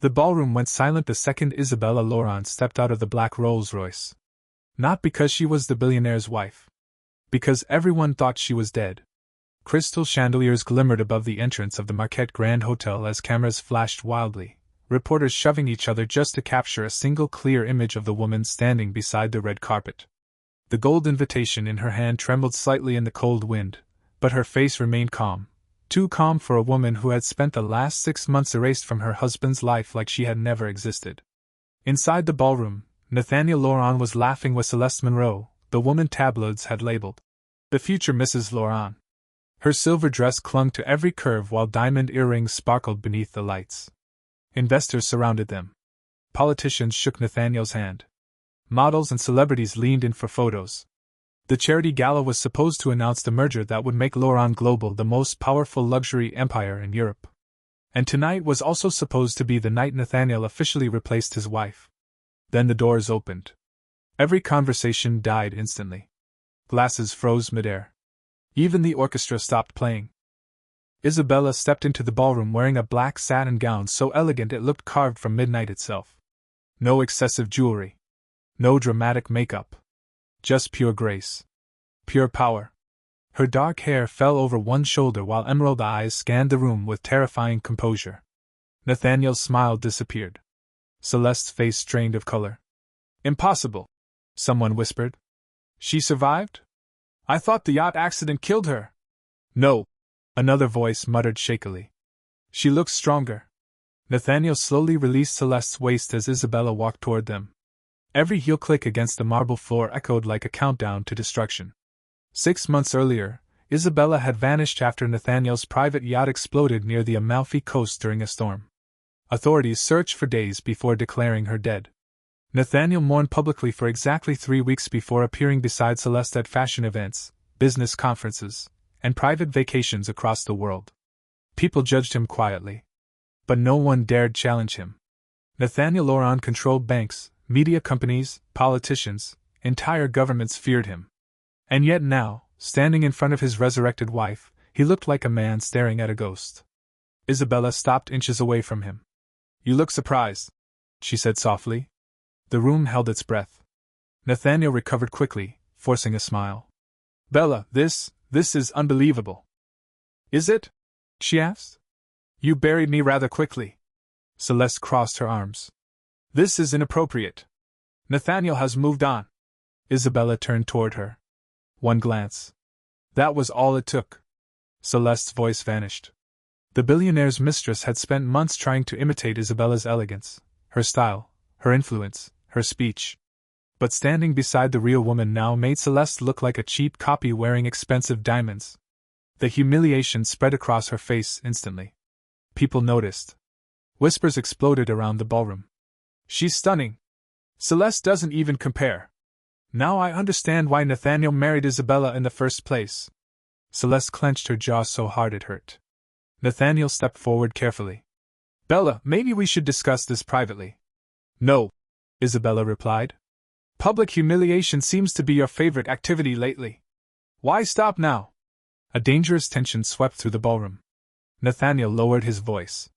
The ballroom went silent the second Isabella Laurent stepped out of the black Rolls-Royce. Not because she was the billionaire's wife. Because everyone thought she was dead. Crystal chandeliers glimmered above the entrance of the Marquette Grand Hotel as cameras flashed wildly, reporters shoving each other just to capture a single clear image of the woman standing beside the red carpet. The gold invitation in her hand trembled slightly in the cold wind, but her face remained calm. Too calm for a woman who had spent the last 6 months erased from her husband's life like she had never existed. Inside the ballroom, Nathaniel Laurent was laughing with Celeste Monroe, the woman tabloids had labeled the future Mrs. Laurent. Her silver dress clung to every curve while diamond earrings sparkled beneath the lights. Investors surrounded them. Politicians shook Nathaniel's hand. Models and celebrities leaned in for photos. The charity gala was supposed to announce the merger that would make Laurent Global the most powerful luxury empire in Europe. And tonight was also supposed to be the night Nathaniel officially replaced his wife. Then the doors opened. Every conversation died instantly. Glasses froze midair. Even the orchestra stopped playing. Isabella stepped into the ballroom wearing a black satin gown so elegant it looked carved from midnight itself. No excessive jewelry. No dramatic makeup. Just pure grace. Pure power. Her dark hair fell over one shoulder while emerald eyes scanned the room with terrifying composure. Nathaniel's smile disappeared. Celeste's face strained of color. Impossible, someone whispered. She survived? I thought the yacht accident killed her. No, another voice muttered shakily. She looks stronger. Nathaniel slowly released Celeste's waist as Isabella walked toward them. Every heel click against the marble floor echoed like a countdown to destruction. 6 months earlier, Isabella had vanished after Nathaniel's private yacht exploded near the Amalfi Coast during a storm. Authorities searched for days before declaring her dead. Nathaniel mourned publicly for exactly 3 weeks before appearing beside Celeste at fashion events, business conferences, and private vacations across the world. People judged him quietly. But no one dared challenge him. Nathaniel Laurent controlled banks, media companies, politicians, entire governments feared him. And yet now, standing in front of his resurrected wife, he looked like a man staring at a ghost. Isabella stopped inches away from him. You look surprised, she said softly. The room held its breath. Nathaniel recovered quickly, forcing a smile. Bella, this is unbelievable. Is it? She asked. You buried me rather quickly. Celeste crossed her arms. This is inappropriate. Nathaniel has moved on. Isabella turned toward her. One glance. That was all it took. Celeste's voice vanished. The billionaire's mistress had spent months trying to imitate Isabella's elegance, her style, her influence, her speech. But standing beside the real woman now made Celeste look like a cheap copy wearing expensive diamonds. The humiliation spread across her face instantly. People noticed. Whispers exploded around the ballroom. She's stunning. Celeste doesn't even compare. Now I understand why Nathaniel married Isabella in the first place. Celeste clenched her jaw so hard it hurt. Nathaniel stepped forward carefully. Bella, maybe we should discuss this privately. No, Isabella replied. Public humiliation seems to be your favorite activity lately. Why stop now? A dangerous tension swept through the ballroom. Nathaniel lowered his voice.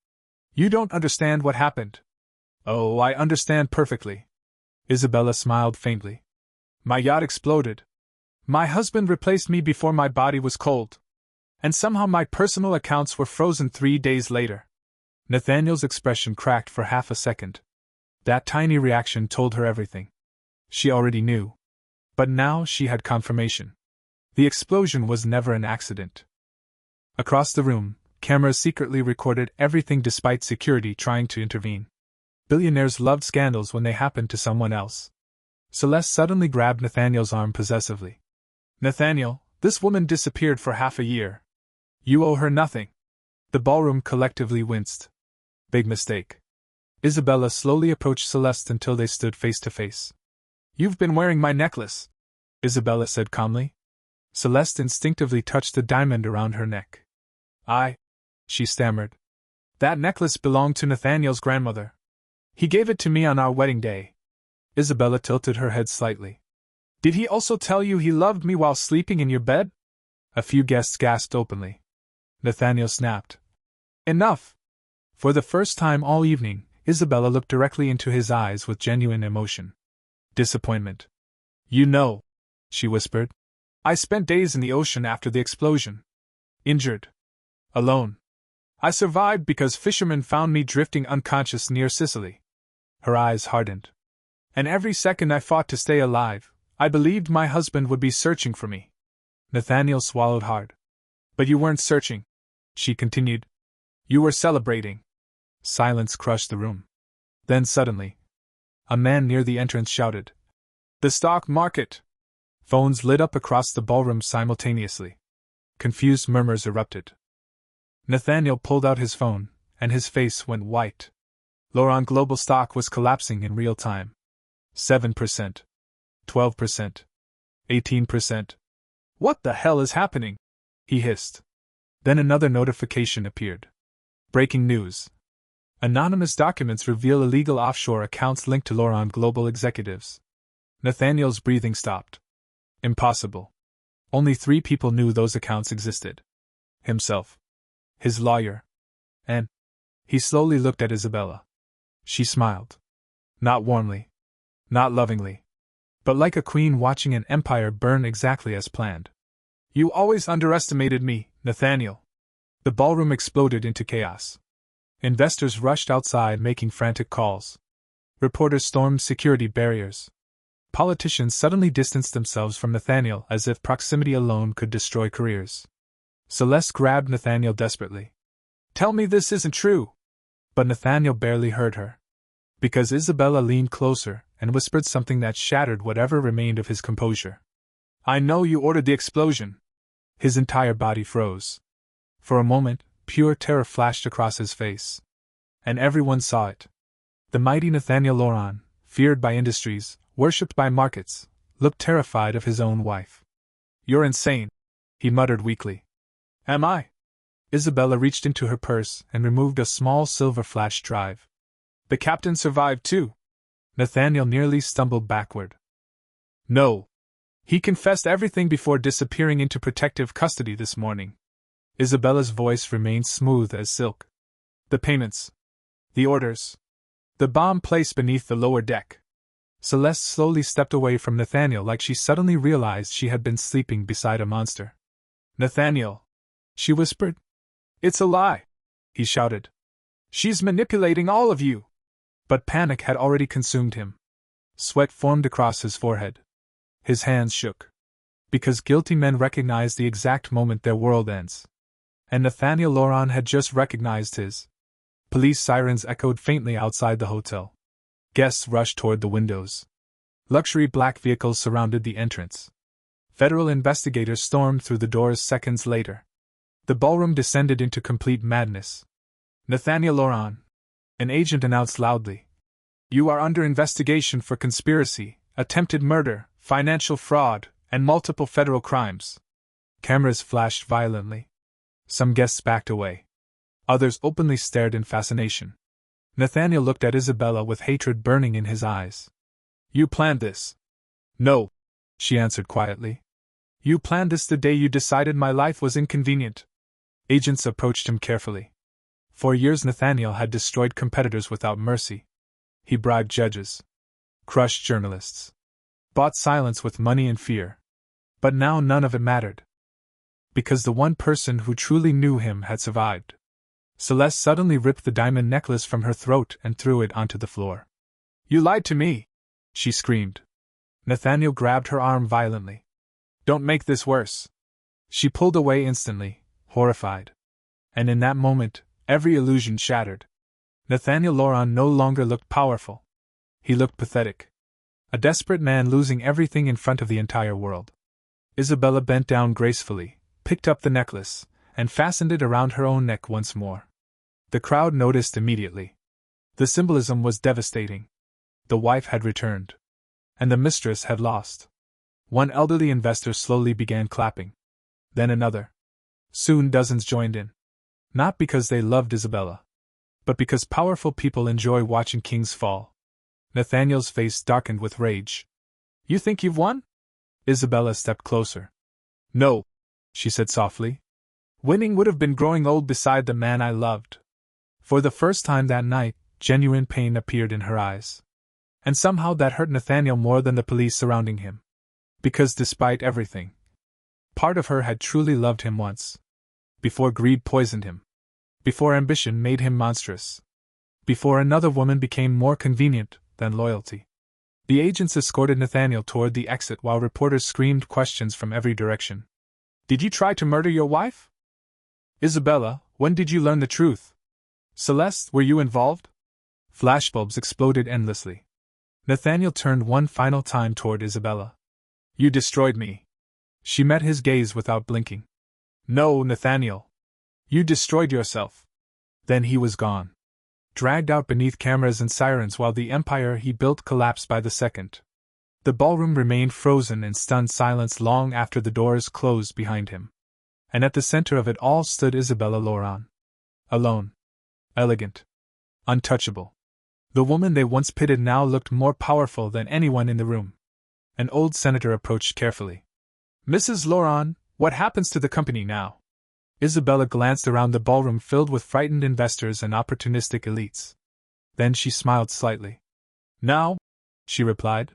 You don't understand what happened. Oh, I understand perfectly. Isabella smiled faintly. My yacht exploded. My husband replaced me before my body was cold. And somehow my personal accounts were frozen 3 days later. Nathaniel's expression cracked for half a second. That tiny reaction told her everything. She already knew. But now she had confirmation. The explosion was never an accident. Across the room, cameras secretly recorded everything despite security trying to intervene. Billionaires loved scandals when they happened to someone else. Celeste suddenly grabbed Nathaniel's arm possessively. Nathaniel, this woman disappeared for half a year. You owe her nothing. The ballroom collectively winced. Big mistake. Isabella slowly approached Celeste until they stood face to face. You've been wearing my necklace, Isabella said calmly. Celeste instinctively touched the diamond around her neck. She stammered. That necklace belonged to Nathaniel's grandmother. He gave it to me on our wedding day. Isabella tilted her head slightly. Did he also tell you he loved me while sleeping in your bed? A few guests gasped openly. Nathaniel snapped. Enough! For the first time all evening, Isabella looked directly into his eyes with genuine emotion. Disappointment. You know, she whispered. I spent days in the ocean after the explosion. Injured. Alone. I survived because fishermen found me drifting unconscious near Sicily. Her eyes hardened. And every second I fought to stay alive, I believed my husband would be searching for me. Nathaniel swallowed hard. But you weren't searching, she continued. You were celebrating. Silence crushed the room. Then suddenly, a man near the entrance shouted, The stock market! Phones lit up across the ballroom simultaneously. Confused murmurs erupted. Nathaniel pulled out his phone, and his face went white. Laurent Global stock was collapsing in real time. 7%. 12%. 18%. What the hell is happening? He hissed. Then another notification appeared. Breaking news. Anonymous documents reveal illegal offshore accounts linked to Laurent Global executives. Nathaniel's breathing stopped. Impossible. Only 3 people knew those accounts existed. Himself. His lawyer. And he slowly looked at Isabella. She smiled. Not warmly. Not lovingly. But like a queen watching an empire burn exactly as planned. You always underestimated me, Nathaniel. The ballroom exploded into chaos. Investors rushed outside making frantic calls. Reporters stormed security barriers. Politicians suddenly distanced themselves from Nathaniel as if proximity alone could destroy careers. Celeste grabbed Nathaniel desperately. Tell me this isn't true! But Nathaniel barely heard her. Because Isabella leaned closer and whispered something that shattered whatever remained of his composure. I know you ordered the explosion. His entire body froze. For a moment, pure terror flashed across his face. And everyone saw it. The mighty Nathaniel Laurent, feared by industries, worshipped by markets, looked terrified of his own wife. You're insane, he muttered weakly. Am I? Isabella reached into her purse and removed a small silver flash drive. The captain survived too. Nathaniel nearly stumbled backward. No. He confessed everything before disappearing into protective custody this morning. Isabella's voice remained smooth as silk. The payments. The orders. The bomb placed beneath the lower deck. Celeste slowly stepped away from Nathaniel like she suddenly realized she had been sleeping beside a monster. Nathaniel, she whispered. It's a lie, he shouted. She's manipulating all of you. But panic had already consumed him. Sweat formed across his forehead. His hands shook. Because guilty men recognize the exact moment their world ends. And Nathaniel Laurent had just recognized his. Police sirens echoed faintly outside the hotel. Guests rushed toward the windows. Luxury black vehicles surrounded the entrance. Federal investigators stormed through the doors seconds later. The ballroom descended into complete madness. Nathaniel Laurent, an agent announced loudly. You are under investigation for conspiracy, attempted murder, financial fraud, and multiple federal crimes. Cameras flashed violently. Some guests backed away. Others openly stared in fascination. Nathaniel looked at Isabella with hatred burning in his eyes. You planned this. No, she answered quietly. You planned this the day you decided my life was inconvenient. Agents approached him carefully. For years Nathaniel had destroyed competitors without mercy. He bribed judges. Crushed journalists. Bought silence with money and fear. But now none of it mattered. Because the one person who truly knew him had survived. Celeste suddenly ripped the diamond necklace from her throat and threw it onto the floor. You lied to me! She screamed. Nathaniel grabbed her arm violently. Don't make this worse. She pulled away instantly, horrified. And in that moment, every illusion shattered. Nathaniel Laurent no longer looked powerful. He looked pathetic. A desperate man losing everything in front of the entire world. Isabella bent down gracefully, picked up the necklace, and fastened it around her own neck once more. The crowd noticed immediately. The symbolism was devastating. The wife had returned. And the mistress had lost. One elderly investor slowly began clapping. Then another. Soon dozens joined in. Not because they loved Isabella. But because powerful people enjoy watching kings fall. Nathaniel's face darkened with rage. You think you've won? Isabella stepped closer. No, she said softly. Winning would have been growing old beside the man I loved. For the first time that night, genuine pain appeared in her eyes. And somehow that hurt Nathaniel more than the police surrounding him. Because despite everything, part of her had truly loved him once. Before greed poisoned him. Before ambition made him monstrous. Before another woman became more convenient than loyalty. The agents escorted Nathaniel toward the exit while reporters screamed questions from every direction. Did you try to murder your wife? Isabella, when did you learn the truth? Celeste, were you involved? Flashbulbs exploded endlessly. Nathaniel turned one final time toward Isabella. You destroyed me. She met his gaze without blinking. No, Nathaniel. You destroyed yourself. Then he was gone. Dragged out beneath cameras and sirens while the empire he built collapsed by the second. The ballroom remained frozen in stunned silence long after the doors closed behind him. And at the center of it all stood Isabella Laurent. Alone. Elegant. Untouchable. The woman they once pitted now looked more powerful than anyone in the room. An old senator approached carefully. Mrs. Laurent, what happens to the company now? Isabella glanced around the ballroom filled with frightened investors and opportunistic elites. Then she smiled slightly. Now, she replied.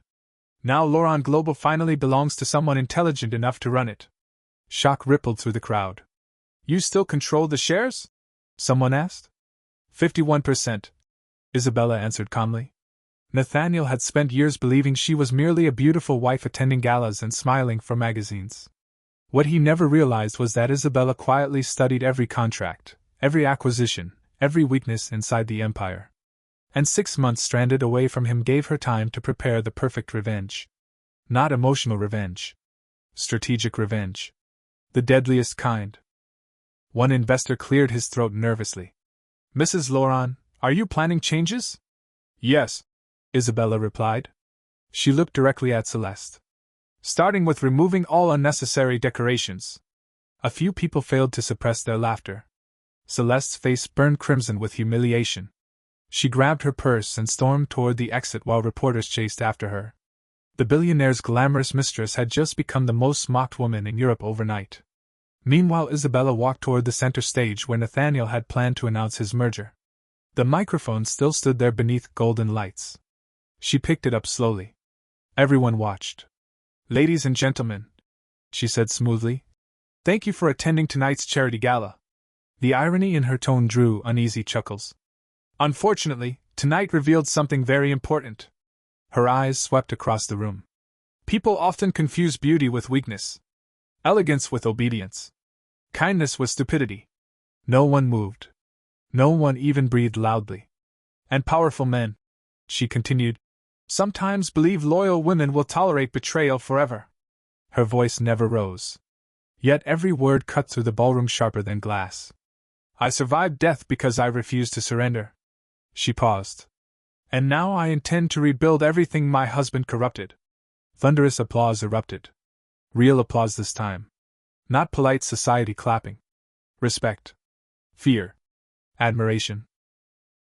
Now Laurent Global finally belongs to someone intelligent enough to run it. Shock rippled through the crowd. You still control the shares? Someone asked. 51%. Isabella answered calmly. Nathaniel had spent years believing she was merely a beautiful wife attending galas and smiling for magazines. What he never realized was that Isabella quietly studied every contract, every acquisition, every weakness inside the empire. And 6 months stranded away from him gave her time to prepare the perfect revenge. Not emotional revenge. Strategic revenge. The deadliest kind. One investor cleared his throat nervously. Mrs. Laurent, are you planning changes? Yes, Isabella replied. She looked directly at Celeste. Starting with removing all unnecessary decorations. A few people failed to suppress their laughter. Celeste's face burned crimson with humiliation. She grabbed her purse and stormed toward the exit while reporters chased after her. The billionaire's glamorous mistress had just become the most mocked woman in Europe overnight. Meanwhile, Isabella walked toward the center stage where Nathaniel had planned to announce his merger. The microphone still stood there beneath golden lights. She picked it up slowly. Everyone watched. Ladies and gentlemen, she said smoothly, thank you for attending tonight's charity gala. The irony in her tone drew uneasy chuckles. Unfortunately, tonight revealed something very important. Her eyes swept across the room. People often confuse beauty with weakness, elegance with obedience, kindness with stupidity. No one moved. No one even breathed loudly. And powerful men, she continued, sometimes believe loyal women will tolerate betrayal forever. Her voice never rose. Yet every word cut through the ballroom sharper than glass. I survived death because I refused to surrender. She paused. And now I intend to rebuild everything my husband corrupted. Thunderous applause erupted. Real applause this time. Not polite society clapping. Respect. Fear. Admiration.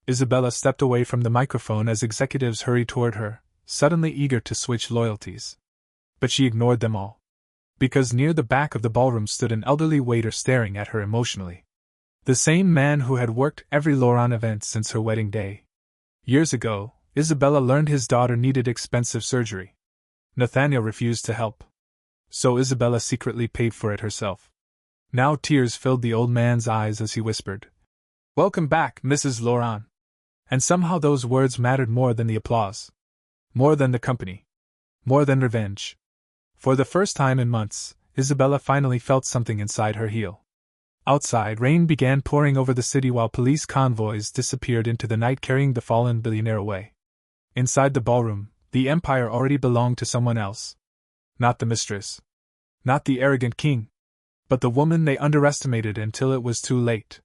Isabella stepped away from the microphone as executives hurried toward her, suddenly eager to switch loyalties. But she ignored them all. Because near the back of the ballroom stood an elderly waiter staring at her emotionally. The same man who had worked every Laurent event since her wedding day. Years ago, Isabella learned his daughter needed expensive surgery. Nathaniel refused to help. So Isabella secretly paid for it herself. Now tears filled the old man's eyes as he whispered, Welcome back, Mrs. Laurent. And somehow those words mattered more than the applause. More than the company. More than revenge. For the first time in months, Isabella finally felt something inside her heel. Outside, rain began pouring over the city while police convoys disappeared into the night carrying the fallen billionaire away. Inside the ballroom, the empire already belonged to someone else. Not the mistress. Not the arrogant king. But the woman they underestimated until it was too late.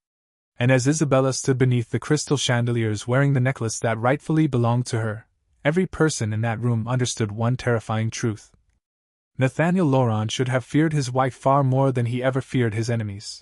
And as Isabella stood beneath the crystal chandeliers wearing the necklace that rightfully belonged to her, every person in that room understood one terrifying truth. Nathaniel Laurent should have feared his wife far more than he ever feared his enemies.